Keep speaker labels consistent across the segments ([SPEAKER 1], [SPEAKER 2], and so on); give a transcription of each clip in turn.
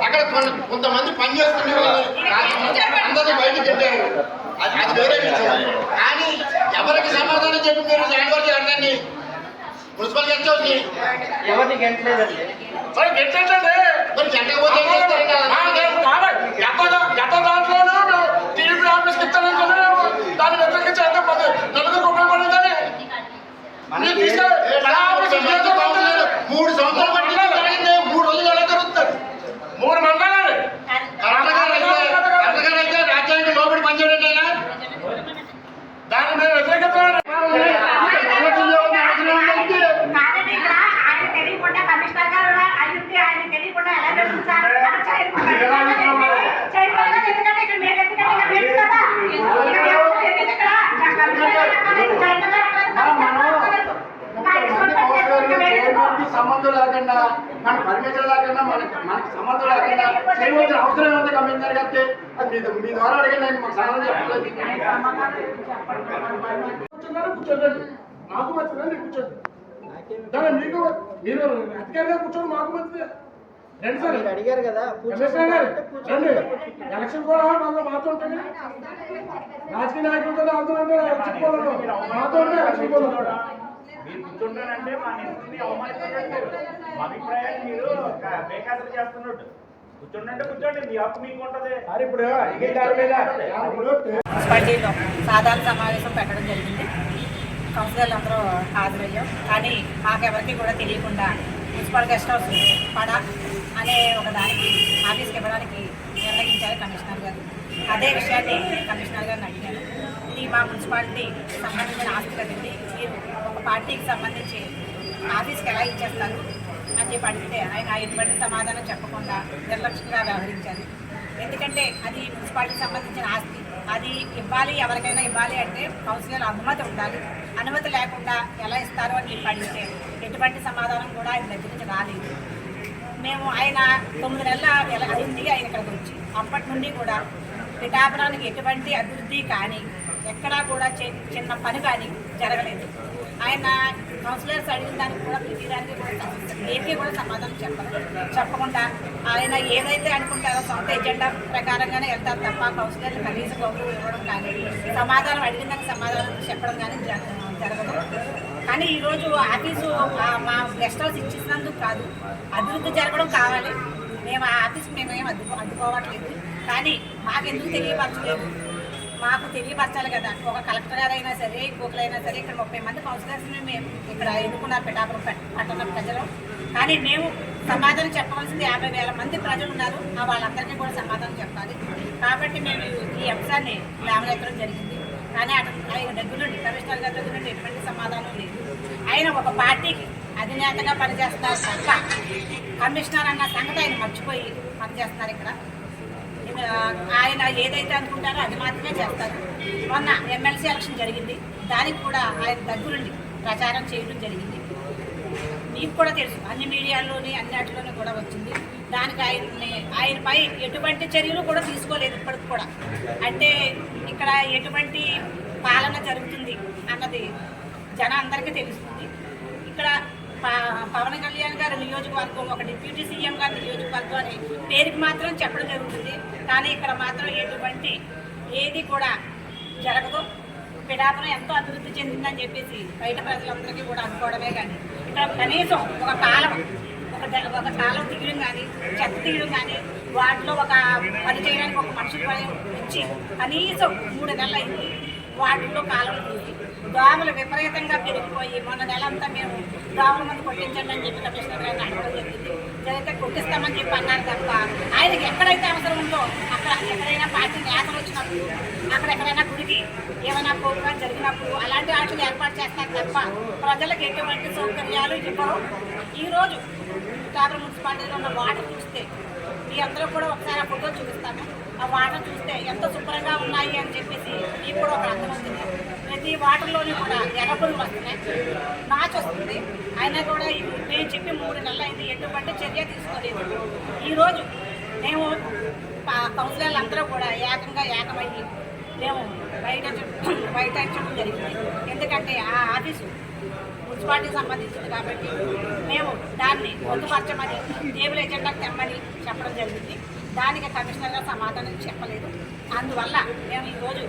[SPEAKER 1] అక్కడ కొంతమంది పని చేస్తుండే అందరినీ బయటకు పెట్టారు. అది వేరే విషయం. కానీ ఎవరికి సమాధానం చెప్పి మీరు జాన్వర్తి అర్థాన్ని మున్సిపల్ గెస్ట్ హౌస్
[SPEAKER 2] ఎవరిని గెంటలేదండి.
[SPEAKER 1] మరి గెంటండి మరి గెంటకపోతే గత దాంట్లోనూ టీడీపీ ఆఫీస్కి ఇస్తానని దాన్ని వ్యతిరేకించి నలుగురికి ఉపయోగపడిందని 3 సంవత్సరాలు పట్టినా 3 రోజులు ఎలా జరుగుతుంది? 3 మండలాలు కర్ణాటక అయితే రాజ్యాంగం లోపలి పనిచేయడం అయినా దాన్ని మేము వ్యతిరేకిస్తాం.
[SPEAKER 2] సంబంధం లేకుండా మన పర్మిషన్ లేకుండా మనకి సంబంధం లేకుండా చేయవలసిన అవసరం ఉంది. కమిషనర్ గారికి అది మీ ద్వారా అడిగిన నేను మాకు సమాధానం చెప్పలేదు. కూర్చోండి, మాకు మంచిది కూర్చోండి. మీకు మీరు అధికారిగా కూర్చోండి, మాకు మంచిది. రండి సార్,
[SPEAKER 3] అడిగారు కదా
[SPEAKER 2] రండి. ఎలక్షన్ కూడా మాతో ఉంటుంది, రాజకీయ నాయకులు కదా అందరూ చెప్పుకోవాలి, మాతో ఉంటే ఎలక్షన్ కూడా
[SPEAKER 4] మీరు కూర్చుంటానంటే మా నిధుల్ని అవమానిస్తున్నట్టు, మా అభిప్రాయాన్ని మీరు బేఖాతరు చేస్తున్నట్టు. కూర్చోండి కూర్చోండి, మీ హక్కు మీకు ఉంటుంది.
[SPEAKER 2] ఇప్పుడు
[SPEAKER 5] మున్సిపాలిటీలో సాధారణ సమావేశం పెట్టడం జరిగింది. కౌన్సిలర్లు అందరూ హాజరయ్యాం. కానీ మాకెవరికి కూడా తెలియకుండా మున్సిపల్ గెస్ట్ హౌస్ పడ అనే ఒక దానికి ఆఫీస్కి ఇవ్వడానికి నిర్ణయించారు కమిషనర్ గారు. అదే విషయాన్ని కమిషనర్ గారిని అడిగాను. ఇది మా మున్సిపాలిటీ సంబంధించిన ఆస్తి కదండి, మీరు ఒక పార్టీకి సంబంధించి ఆఫీస్కి ఎలా ఇచ్చేస్తారు అని చెప్పి అడిగితే ఆయన ఎటువంటి సమాధానం చెప్పకుండా నిర్లక్ష్యంగా వ్యవహరించారు. ఎందుకంటే అది మున్సిపాలిటీకి సంబంధించిన ఆస్తి, అది ఇవ్వాలి, ఎవరికైనా ఇవ్వాలి అంటే కౌన్సిలర్ అనుమతి ఉండాలి. అనుమతి లేకుండా ఎలా ఇస్తారు అని చెప్పి అడిగితే ఎటువంటి సమాధానం కూడా ఆయన దగ్గర నుంచి రాలేదు. మేము ఆయన 9 నెలల అయింది ఆయన ఇక్కడికి వచ్చి, అప్పటి నుండి కూడా పిఠాపురానికి ఎటువంటి అభివృద్ధి కానీ ఎక్కడా కూడా చిన్న పని కానీ జరగలేదు. ఆయన కౌన్సిలర్స్ అడిగిన దానికి కూడా ప్రతిదానికి కూడా దేనికి కూడా సమాధానం చెప్పకుండా ఆయన ఏదైతే అనుకుంటారో సొంత ఎజెండా ప్రకారంగానే వెళ్తారు తప్ప కౌన్సిలర్లు కనీస గౌరవం ఇవ్వడం కానీ సమాధానం అడిగిన దానికి సమాధానం చెప్పడం కానీ జరగదు. కానీ ఈరోజు ఆఫీసు మా గెస్ట్ హౌస్ ఇచ్చినందుకు కాదు, అభివృద్ధి జరగడం కావాలి. మేము ఆ ఆఫీస్కి మేమేం అడ్డుకోవట్లేదు. కానీ మాకెందుకు తెలియపరచలేదు, మాకు తెలియపరచాలి కదా. ఒక కలెక్టర్ గారైనా సరే, ఇంకొకరైనా సరే, ఇక్కడ 30 మంది కౌన్సిలర్స్ని మేము ఇక్కడ ఎన్నుకున్నారు పిఠాపురం పట్టణ ప్రజలు. కానీ మేము సమాధానం చెప్పవలసింది 50,000 మంది ప్రజలు ఉన్నారు, వాళ్ళందరికీ కూడా సమాధానం చెప్పాలి. కాబట్టి మేము ఈ అంశాన్ని లేవనెత్తడం జరిగింది. కానీ ఆయన దగ్గర నుండి కమిషనర్ గారి దగ్గర నుండి ఎటువంటి సమాధానం లేదు. ఆయన ఒక పార్టీకి అధినేతగా పనిచేస్తారు తప్ప కమిషనర్ అన్న సంగతి ఆయన మర్చిపోయి పనిచేస్తున్నారు. ఇక్కడ ఆయన ఏదైతే అనుకుంటారో అది మాత్రమే చేస్తారు. మొన్న ఎమ్మెల్సీ ఎలక్షన్ జరిగింది, దానికి కూడా ఆయన దగ్గరుండి ప్రచారం చేయడం జరిగింది. మీకు కూడా తెలుసు, అన్ని మీడియాల్లోని అన్నిటిలోనే కూడా వచ్చింది. దానికి ఆయనపై ఎటువంటి చర్యలు కూడా తీసుకోలేదు ఇప్పటికి కూడా. అంటే ఇక్కడ ఎటువంటి పాలన జరుగుతుంది అన్నది అందరికీ తెలుస్తుంది. ఇక్కడ పవన్ కళ్యాణ్ గారి నియోజకవర్గం, ఒక డిప్యూటీ సీఎం గారి నియోజకవర్గం అని పేరుకి మాత్రం చెప్పడం జరుగుతుంది. కానీ ఇక్కడ మాత్రం ఎటువంటి ఏది కూడా జరగదు. పిఠాపురం ఎంతో అభివృద్ధి చెందిందని చెప్పేసి బయట ప్రజలందరికీ కూడా అనుకోవడమే. కానీ ఇక్కడ కనీసం ఒక కాలం తీయడం కానీ, చెత్త తీయడం కానీ, వాటిలో ఒక పని చేయడానికి ఒక మనుషులు పని ఇచ్చి కనీసం 3 నెలలు అయింది. వాటిల్లో కాలువలు తీసి దోమలు విపరీతంగా పెరిగిపోయి మొన్న నెలంతా మేము దోమల మంది కొట్టించండి అని చెప్పి కమిషనర్ గారిని అడగడం జరిగింది. జరిగితే కొట్టిస్తామని చెప్పి అన్నారు తప్ప ఆయనకి ఎక్కడైతే అవసరం ఉందో అక్కడ ఎక్కడైనా పార్టీ నేతలు వచ్చినప్పుడు, అక్కడ ఎక్కడైనా గుడికి ఏమైనా ప్రోగ్రాం జరిగినప్పుడు అలాంటి వాటిని ఏర్పాటు చేస్తారు తప్ప ప్రజలకు ఎటువంటి సౌకర్యాలు ఇవ్వరు. ఈరోజు పిఠాపురం మున్సిపాలిటీలో ఉన్న వాటర్ చూస్తే మీ అందరూ కూడా ఒకసారి ఆ ఫోటో చూపిస్తాము. ఆ వాటర్ చూస్తే ఎంత శుభ్రంగా ఉన్నాయి అని చెప్పేసి మీకు కూడా ఒక అర్థం అవుతుంది. ప్రతి ప్రతి వాటర్లోని కూడా ఎర్రపురుగులు వస్తున్నాయి, నాచు వస్తుంది. అయినా కూడా ఇది నేను చెప్పి 3 నెలలు అయింది, ఎటువంటి చర్య తీసుకోలేదు. ఈరోజు మేము కౌన్సిలర్లు అందరూ కూడా ఏకమయ్యి మేము బయటచడం జరిగింది. ఎందుకంటే ఆ ఆఫీసు మున్సిపాలిటీకి సంబంధించింది కాబట్టి మేము దాన్ని పొందుపరచమని టేబుల్ ఎజెండాకు తెమ్మని చెప్పడం జరిగింది. దానికి కమిషనర్ గారు సమాధానం చెప్పలేదు. అందువల్ల మేము ఈరోజు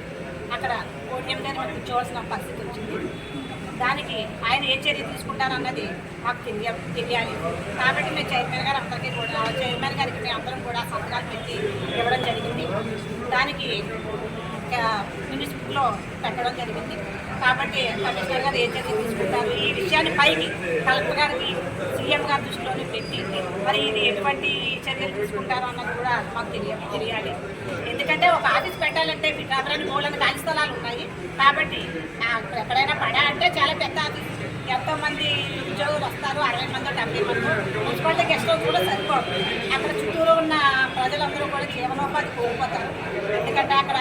[SPEAKER 5] అక్కడ కోర్టు మీద కూర్చోవలసిన పరిస్థితి వచ్చింది. దానికి ఆయన ఏ చర్య తీసుకుంటారన్నది మాకు తెలియాలి. కాబట్టి మేము చైర్మన్ గారు అందరికీ కూడా చైర్మన్ గారికి మేము అందరం కూడా సంతకాలు పెట్టి ఇవ్వడం జరిగింది. దానికి మినిట్స్ బుక్లో పెట్టడం జరిగింది. కాబట్టి కమిషనర్ గారు ఏ చర్య తీసుకుంటారు ఈ విషయాన్ని పైకి కలెక్టర్ గారికి సీఎం గారి దృష్టిలోనే పెట్టి మరి ఇది ఎటువంటి చర్యలు తీసుకుంటారో అన్నది కూడా మాకు తెలియాలి. ఎందుకంటే ఒక ఆఫీస్ పెట్టాలంటే పిఠాపురాన్ని మూలని ఖాళీ స్థలాలు ఉన్నాయి. కాబట్టి ఎక్కడైనా పడా అంటే చాలా పెద్ద ఆఫీస్, ఎంతోమంది ఉద్యోగులు వస్తారు, 60 మంది 70 మంది. మున్సిపాలిటీ గెస్ట్ హౌస్ కూడా సరిపోదు. అక్కడ చుట్టూరు ఉన్న ప్రజలందరూ కూడా జీవనోపాధి కోల్పోతారు. ఎందుకంటే అక్కడ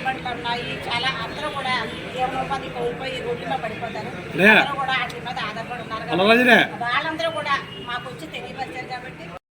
[SPEAKER 5] బండ్లు ఉన్నాయి, చాలా అందరూ కూడా జీవనోపాధి కోల్పోయి రోడ్డు మీద పడిపోతారు. అందరూ కూడా వాటి మీద ఆధారపడి ఉన్నారు.